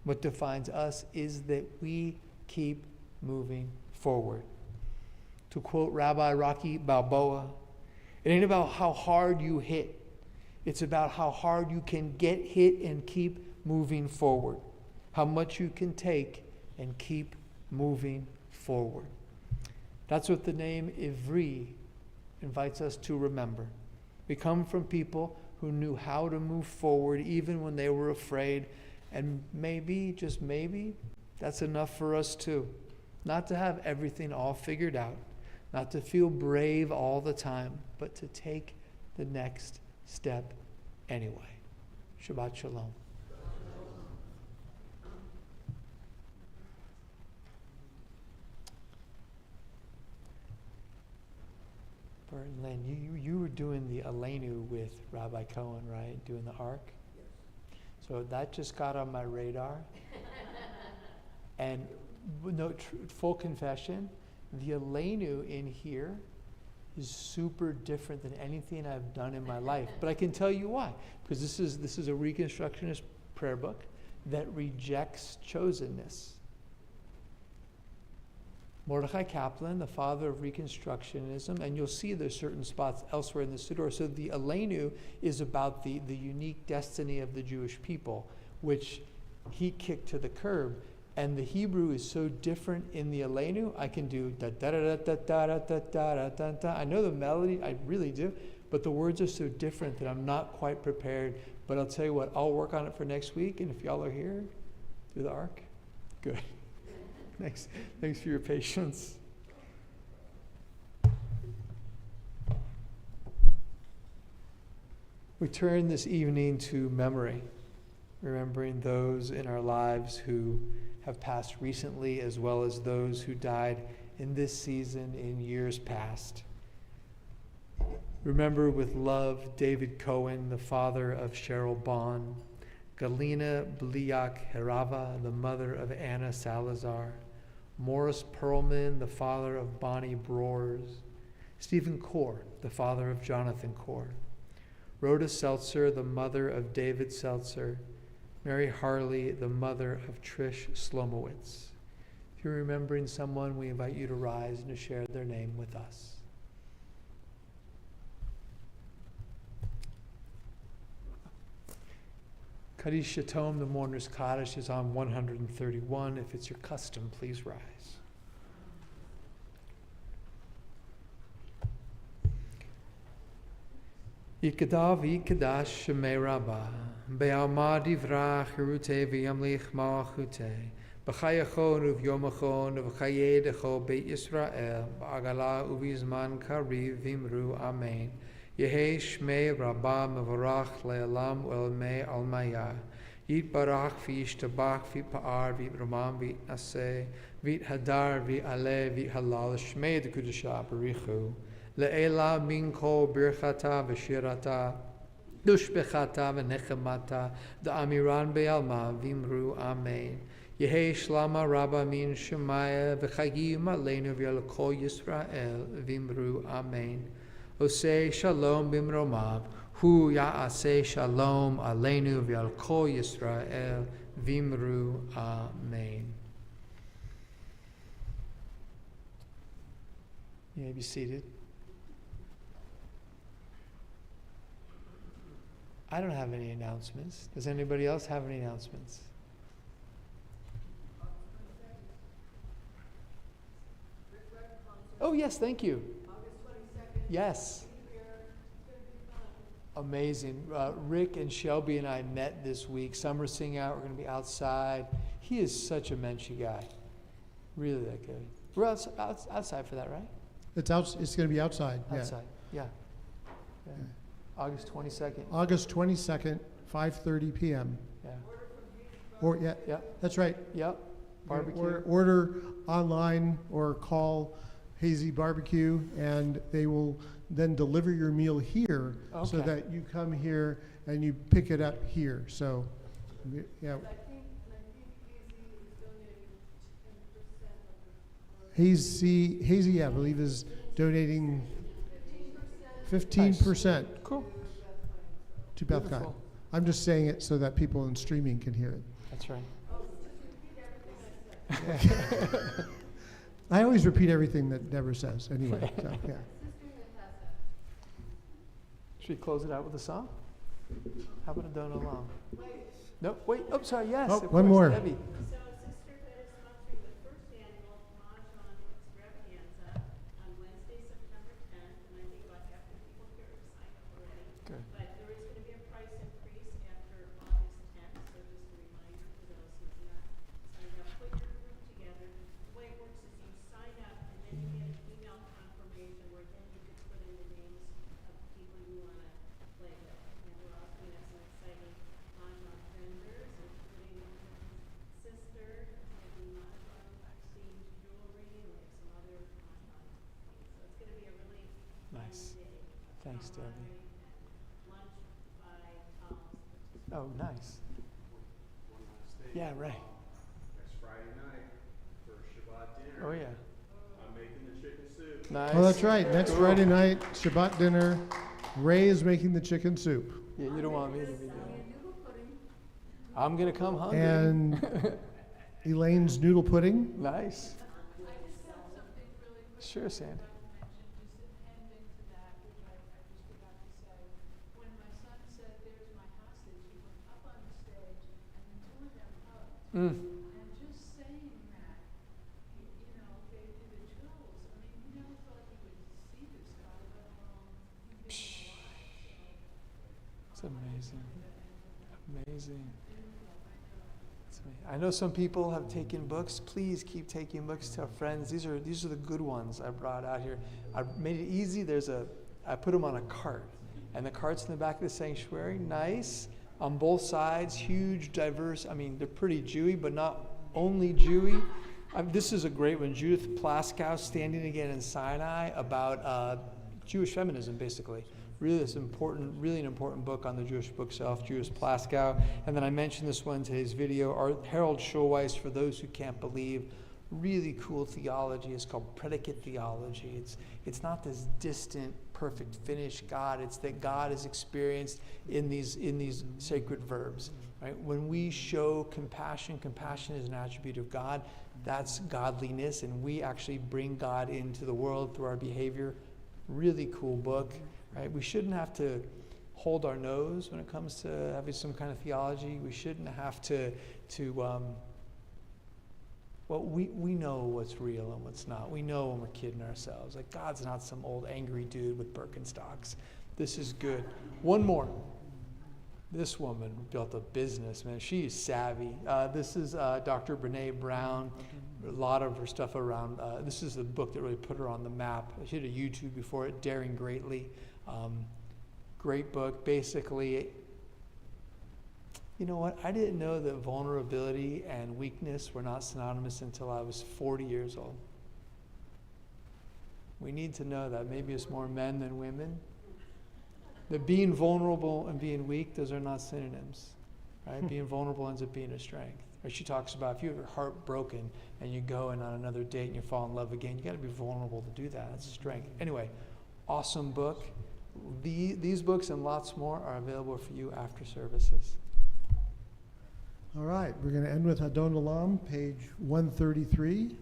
what defines us, is that we keep moving forward. To quote Rabbi Rocky Balboa, it ain't about how hard you hit. It's about how hard you can get hit and keep moving forward. How much you can take and keep moving forward. That's what the name Ivri invites us to remember. We come from people who knew how to move forward even when they were afraid. And maybe, just maybe, that's enough for us too. Not to have everything all figured out. Not to feel brave all the time, but to take the next step anyway. Shabbat Shalom. Bert and Lynn, you were doing the Aleinu with Rabbi Cohen, right? Doing the Ark? Yes. So that just got on my radar. And no, full confession, the Aleinu in here is super different than anything I've done in my life. But I can tell you why. Because this is a Reconstructionist prayer book that rejects chosenness. Mordechai Kaplan, the father of Reconstructionism, and you'll see there's certain spots elsewhere in the Siddur. So the Aleinu is about the unique destiny of the Jewish people, which he kicked to the curb. And the Hebrew is so different in the Aleinu. I can do da da da da da da da da da da. I know the melody, I really do, but the words are so different that I'm not quite prepared. But I'll tell you what, I'll work on it for next week. And if y'all are here, do the Ark. Good. Thanks for your patience. We turn this evening to memory, remembering those in our lives who have passed recently, as well as those who died in this season in years past. Remember with love David Cohen, the father of Cheryl Bond, Galina Bliak Herava, the mother of Anna Salazar, Morris Perlman, the father of Bonnie Broers, Stephen Core, the father of Jonathan Core, Rhoda Seltzer, the mother of David Seltzer, Mary Harley, the mother of Trish Slomowitz. If you're remembering someone, we invite you to rise and to share their name with us. Kaddish Shatom, the Mourner's Kaddish, is on 131. If it's your custom, please rise. Yikadav Yikadash Shemei Rabbah, Be'alma Divra Chirute V'yamlich Malachute, B'chayachon Uvyomachon V'chayedecho Beit Yisrael, B'agala Uvizman Kariv Vimru Amen. Yehi Shmei Rabbah Mevorach Le'alam U'elmei Almaya, Yit Barach V'yishtabach V'pa'ar V'ramam V'naseh, V'hadar V'aleh V'halal Shmei D'Kudashah B'richu, Le'ela Minko Birchata V'shirata, Dushbechata V'nechemata, Da'amiran Be'alma V'imru Amen. Yehi Shlama Rabba Min Shemaya V'chagim Aleinu V'yalko Yisrael V'imru Amen. Osei Shalom Bimromav, Hu Ya'aseh Shalom Aleinu V'yalko Yisrael V'imru Amen. You may be seated. I don't have any announcements. Does anybody else have any announcements? Oh, yes, thank you. Yes. Amazing. Rick and Shelby and I met this week. Some are singing out. We're going to be outside. He is such a menschy guy. Really that good. We're outside for that, right? It's going to be outside. Outside, yeah. August 22nd. August 22nd, 5:30 p.m. Yeah. That's right. Yep. Barbecue. Order online or call Hazy Barbecue, and they will then deliver your meal here, so that you come here and you pick it up here. So, yeah. I think Hazy is donating 10% of the. Hazy, I believe, is donating 15% Cool. to Beth Kai. Beautiful. I'm just saying it so that people in streaming can hear it. That's right. I always repeat everything that Deborah says anyway. So, yeah. Should we close it out with a song? How about a Don't Along? Nope, wait, oh, sorry, yes. Oh, of one course, more. Debbie. So Sisterhood is sponsoring the first annual Mahjong Extravaganza on Wednesday, September 10th, and I think about half the people here have signed up already. Good. But there is going to be a price increase after August 10th, so just a reminder for those who have not signed up. Put your group together. The way it works is you sign up, and then you get an email confirmation where then you can put in the names of the people you want to play with. And we're also going to have some exciting Mahjong vendors, including Sister, making Mahjong-themed jewelry, and we have some other Mahjong things. So it's going to be a really fun Nice. day. Thanks, Debbie. Lunch by Tom's. Oh, nice. One last thing. Yeah, right. Next Friday night for Shabbat dinner. Oh, yeah. I'm making the chicken soup. Nice. Oh, that's right. Next Cool. Friday night, Shabbat dinner. Ray is making the chicken soup. Yeah, you don't want me to be doing it. I'm gonna come hungry. And Elaine's noodle pudding. Nice. I just have something really quick. Sure, Sandy. Mentioned just appending to that, which I just forgot to say. When my son said, "There's my hostage," he went up on the stage and the two of them hugged. And just saying that, you know, gave me the chills. I mean, you never thought you would see this guy, let alone him being alive. It's amazing. Amazing. It's amazing. I know some people have taken books. Please keep taking books. Tell friends. These are the good ones I brought out here. I made it easy. I put them on a cart, and the cart's in the back of the sanctuary. Nice on both sides. Huge, diverse. I mean, they're pretty Jewy, but not only Jewy. This is a great one. Judith Plaskow, Standing Again in Sinai, about Jewish feminism, basically. Really, it's important, really an important book on the Jewish bookshelf, Judith Plaskow. And then I mentioned this one in today's video, Harold Schulweis, For Those Who Can't Believe. Really cool theology. It's called predicate theology. It's not this distant, perfect, finished God. It's that God is experienced in these sacred verbs. Right? When we show compassion, compassion is an attribute of God. That's godliness, and we actually bring God into the world through our behavior. Really cool book. Right? We shouldn't have to hold our nose when it comes to having some kind of theology. We shouldn't have to well, we know what's real and what's not. We know when we're kidding ourselves. Like, God's not some old angry dude with Birkenstocks. This is good. One more. This woman built a business, man. She is savvy. This is Dr. Brene Brown. A lot of her stuff around, this is the book that really put her on the map. She did a YouTube before it, Daring Greatly. Great book. Basically, you know what? I didn't know that vulnerability and weakness were not synonymous until I was 40 years old. We need to know that. Maybe it's more men than women. That being vulnerable and being weak, those are not synonyms. Right? Being vulnerable ends up being a strength. Or she talks about if you have your heart broken and you go and on another date and you fall in love again, you got to be vulnerable to do that. That's a strength. Anyway, awesome book. These books and lots more are available for you after services. All right, we're going to end with Adon Olam, page 133.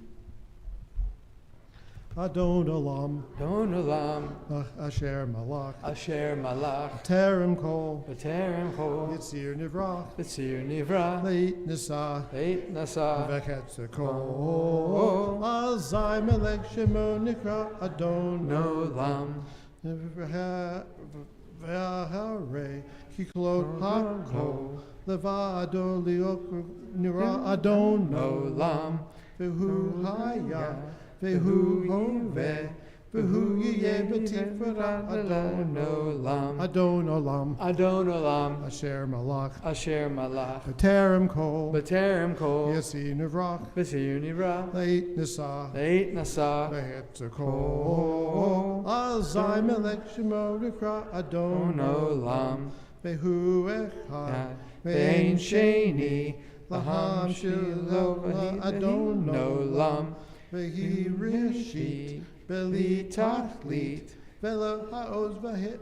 Adon Olam, Adon Olam, Asher Malach, Asher Malach, Terem Kol, B'terem Kol, Yitzir Nivrach, B'tzir Nivra, Leit Nisa, Beit Nasa, Vechetze Kol, Azai Melech Shemo Nikra Adon Olam, V'ahare Kiklot HaKol, Levado Liok Nira Adon Olam, V'hu Haya, V'hu Hoveh, V'hu Yeh B'tifra Adon Olam, Adon Olam, Adon Olam, Asher Malach, Asher Malach, B'terem Kol, B'terem Kol, Yasi Nivrach, B'tzir Nivra, Leit Nisa, Beit Nasa, V'hetze Kol, Azai Melech Shemo Nikra Adon Olam, V'hu Echad, Ve'en Sheni, Laham Shilo Shilo Adon Olam, V'hi Rishi, Beli Tachlit, Velo Haoz Vahit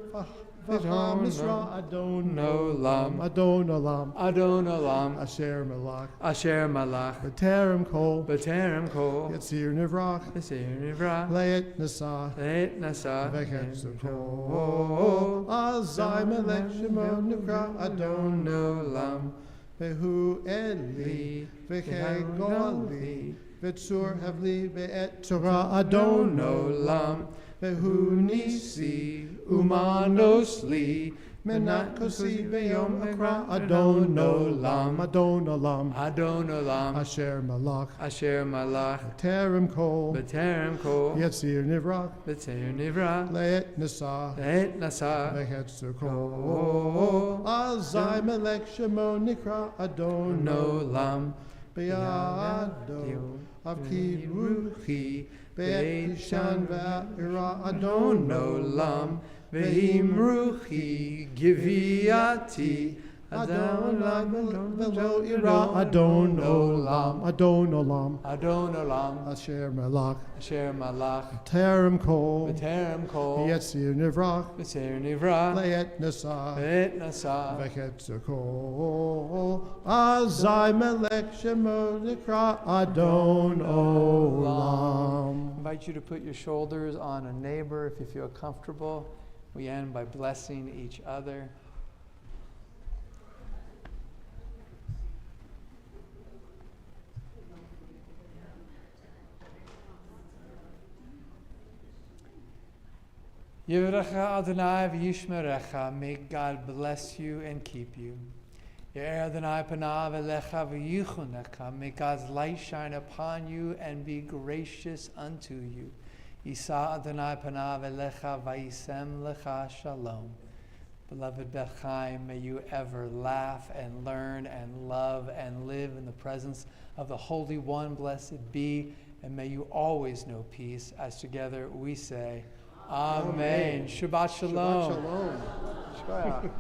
Vaham Misra Adon Olam, Adon Olam, Adon Olam, Asher Malach, Asher Malach, B'terem Kol, B'terem Kol, Yetzir Nivrach, B'seir Nivra, Leet Nasa, Leit Nasa, Vechetz Kol, Azai Melech Shemon Nikra Adon Olam, Behu Eli, Vechei Goli, V'tzur Havli Be'et Torah Adon Olam, Behu Nisi, Umanos li, Menat Kosi Beyom Akra Adon Olam, Adon Olam, Adon Olam, Asher Malach, Asher Malach, Terem Kol, B'terem Kol, Yetzir Nivrach, B'seir Nivra, Leet Nasa, Leit Nasa, Vechetz Kol, Azai Melech Shemon Nikra Adon Olam, Be'ado, Avkid Ruchi, Beit Be'et Va'ira Adon Olam, Ve'im Ruchi, Giviati, Adon Olam, Velo Ira Adon Olam, Adon Olam, Adon Olam, Asher Malach, Asher Malach, Terem Kol, B'terem Kol, Yetzir Nivrach, B'seir Nivra, Leet Nasa, Leit Nasa, Vechetz Kol, Azai Melech Shemon Nikra Adon Olam. I invite you to put your shoulders on a neighbor if you feel comfortable. We end by blessing each other. Yivrecha Adonai v'yishmerecha. May God bless you and keep you. Ye'er Adonai panav elecha v'yichunecha. May God's light shine upon you and be gracious unto you. Yisa Adonai panav elecha v'yisem lecha shalom. Beloved Beth Chaim, may you ever laugh and learn and love and live in the presence of the Holy One, blessed be, and may you always know peace, as together we say, Amen. Shabbat shalom. Shabbat Shalom.